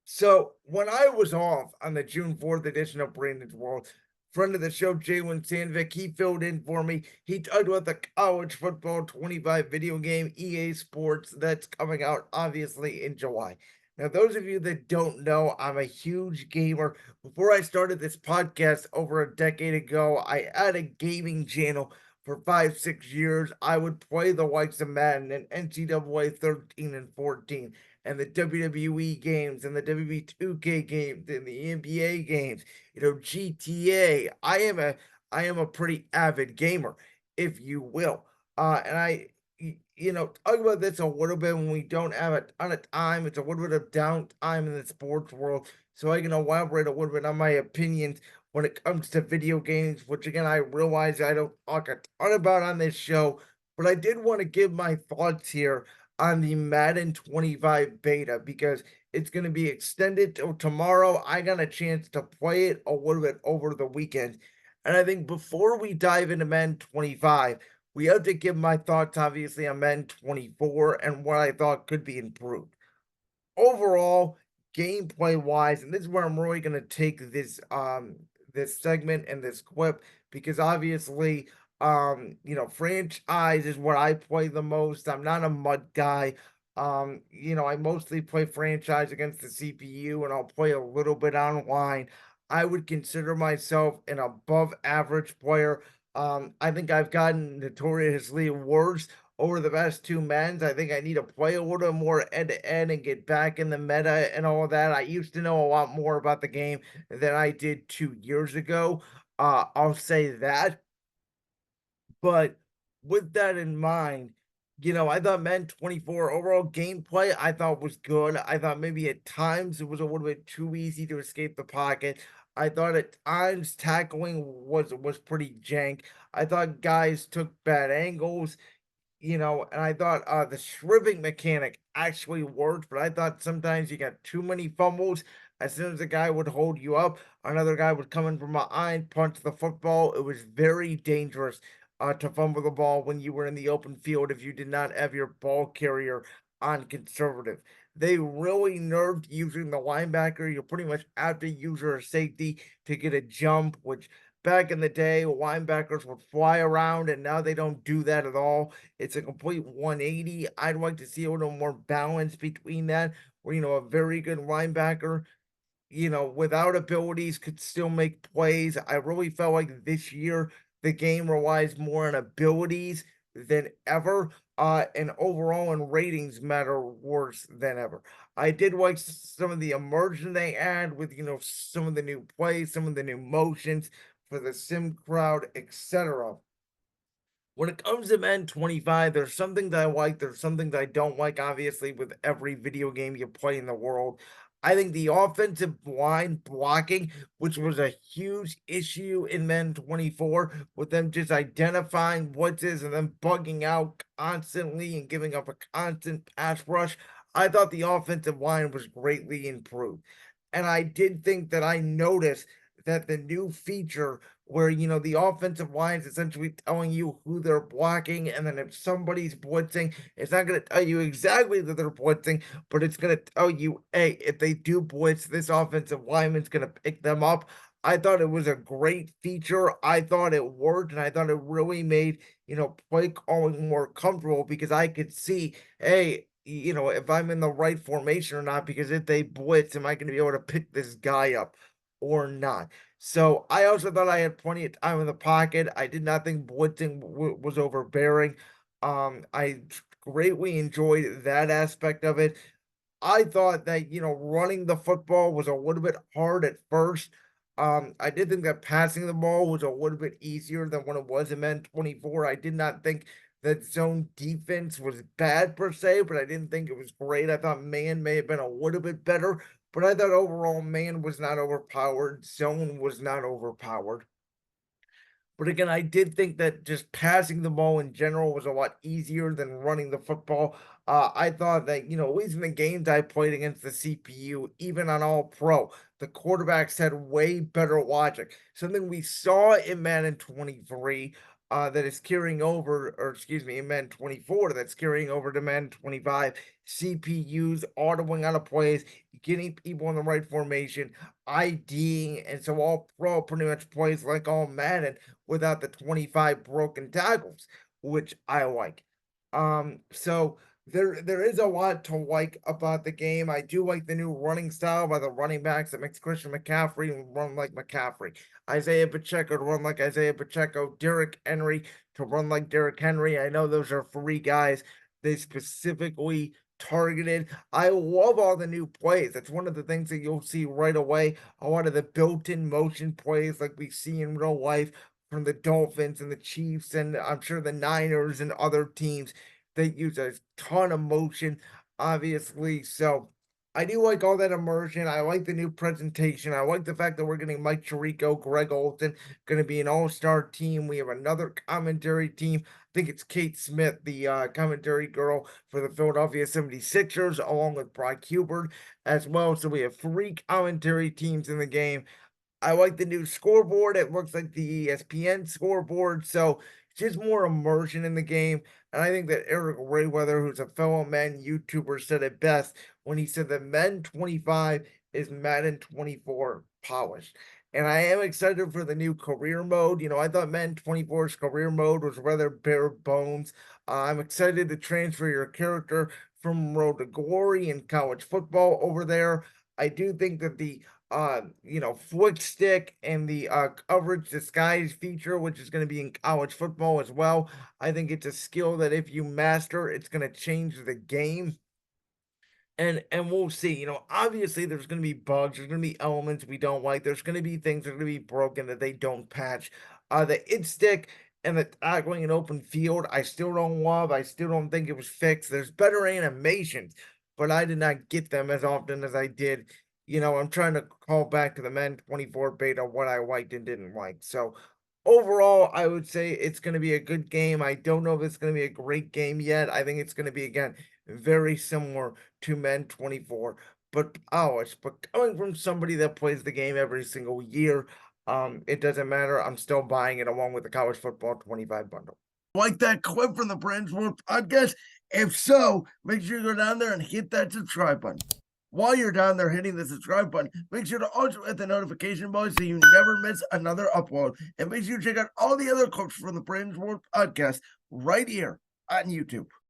So when I was off on the June 4th edition of Brandon's World, friend of the show, Jalen Sandvik, he filled in for me. He talked about the college football 25 video game EA Sports that's coming out obviously in July. Now, those of you that don't know, I'm a huge gamer. Before I started this podcast over a decade ago, I had a gaming channel for 5, 6 years. I would play the likes of Madden and NCAA 13 and 14 and the WWE games and the WWE 2K games and the NBA games, GTA. I am a pretty avid gamer, if you will. And talk about this a little bit when we don't have a ton of time. It's a little bit of downtime in the sports world. So I can elaborate a little bit on my opinions when it comes to video games, which again I realize I don't talk a ton about on this show, but I did want to give my thoughts here on the Madden 25 beta because it's going to be extended till tomorrow. I got a chance to play it a little bit over the weekend. And I think before we dive into Madden 25, we have to give my thoughts, obviously, on Madden 24 and what I thought could be improved. Overall, gameplay wise, and this is where I'm really going to take this segment and this clip because obviously franchise is what I play the most. I'm not a mud guy. I mostly play franchise against the CPU and I'll play a little bit online. I would consider myself an above average player. I think I've gotten notoriously worse over the past 2 months. I think I need to play a little more end to end and get back in the meta and all of that. I used to know a lot more about the game than I did 2 years ago. I'll say that. But with that in mind, I thought Men 24 overall gameplay I thought was good. I thought maybe at times it was a little bit too easy to escape the pocket. I thought at times tackling was pretty jank. I thought guys took bad angles. And I thought the shrimping mechanic actually worked, but I thought sometimes you got too many fumbles. As soon as a guy would hold you up, another guy would come in from behind, punch the football. It was very dangerous to fumble the ball when you were in the open field if you did not have your ball carrier on conservative. They really nerfed using the linebacker. You pretty much have to use your safety to get a jump, which back in the day, linebackers would fly around, and now they don't do that at all. It's a complete 180. I'd like to see a little more balance between that, where, a very good linebacker, without abilities could still make plays. I really felt like this year the game relies more on abilities than ever. And overall and ratings matter worse than ever. I did like some of the immersion they add with, some of the new plays, some of the new motions for the sim crowd, etc. When it comes to Men 25, there's something that I like, there's something that I don't like, obviously, with every video game you play in the world. I think the offensive line blocking, which was a huge issue in Men 24, with them just identifying blitzes and then bugging out constantly and giving up a constant pass rush. I thought the offensive line was greatly improved. And I did think that I noticed that the new feature where the offensive line is essentially telling you who they're blocking, and then if somebody's blitzing, it's not going to tell you exactly that they're blitzing, but it's going to tell you, hey, if they do blitz, this offensive lineman's going to pick them up. I thought it was a great feature. I thought it worked, and I thought it really made play calling more comfortable because I could see, hey, if I'm in the right formation or not, because if they blitz, am I going to be able to pick this guy up or not? So I also thought I had plenty of time in the pocket. I did not think blitzing was overbearing. I greatly enjoyed that aspect of it. I thought that, running the football was a little bit hard at first. I did think that passing the ball was a little bit easier than when it was in Men 24. I did not think that zone defense was bad per se, but I didn't think it was great. I thought man may have been a little bit better, but I thought overall man was not overpowered. Zone was not overpowered. But again, I did think that just passing the ball in general was a lot easier than running the football. I thought that, at least in the games I played against the CPU, even on All Pro, the quarterbacks had way better logic. Something we saw in Madden 23. that is carrying over, or excuse me, in Madden 24 that's carrying over to Madden 25. CPUs autoing out of plays, getting people in the right formation, IDing, and so all pro pretty much plays like all Madden without the 25 broken tackles, which I like. So there is a lot to like about the game. I do like the new running style by the running backs that makes Christian McCaffrey run like McCaffrey, Isaiah Pacheco to run like Isaiah Pacheco, Derrick Henry to run like Derrick Henry. I know those are three guys they specifically targeted. I love all the new plays. That's one of the things that you'll see right away. A lot of the built-in motion plays like we see in real life from the Dolphins and the Chiefs, and I'm sure the Niners and other teams. They use a ton of motion, obviously. So I do like all that immersion. I like the new presentation. I like the fact that we're getting Mike Tirico, Greg Olsen, going to be an all-star team. We have another commentary team. I think it's Kate Smith, the commentary girl for the Philadelphia 76ers, along with Brock Hubert as well. So we have three commentary teams in the game. I like the new scoreboard. It looks like the ESPN scoreboard. So just more immersion in the game. And I think that Eric Rayweather, who's a fellow Madden YouTuber, said it best when he said that Madden 25 is Madden 24 polished. And I am excited for the new career mode. I thought Madden 24's career mode was rather bare bones. I'm excited to transfer your character from Road to Glory in college football over there. I do think that the flick stick and the coverage disguise feature, which is going to be in college football as well. I think it's a skill that if you master, it's going to change the game. And we'll see. Obviously there's going to be bugs, there's going to be elements we don't like, there's going to be things that are going to be broken that they don't patch. The it stick and the tackling in open field, I still don't love. I still don't think it was fixed. There's better animations, but I did not get them as often as I did. I'm trying to call back to the Men 24 beta what I liked and didn't like. So overall, I would say it's going to be a good game. I don't know if it's going to be a great game yet. I think it's going to be, again, very similar to Men 24, but polished. But coming from somebody that plays the game every single year, it doesn't matter. I'm still buying it along with the college football 25 bundle. Like that clip from the Brand's World podcast? If so, make sure you go down there and hit that subscribe button. While you're down there hitting the subscribe button, make sure to also hit the notification bell so you never miss another upload. And make sure you check out all the other clips from the Brand's World podcast right here on YouTube.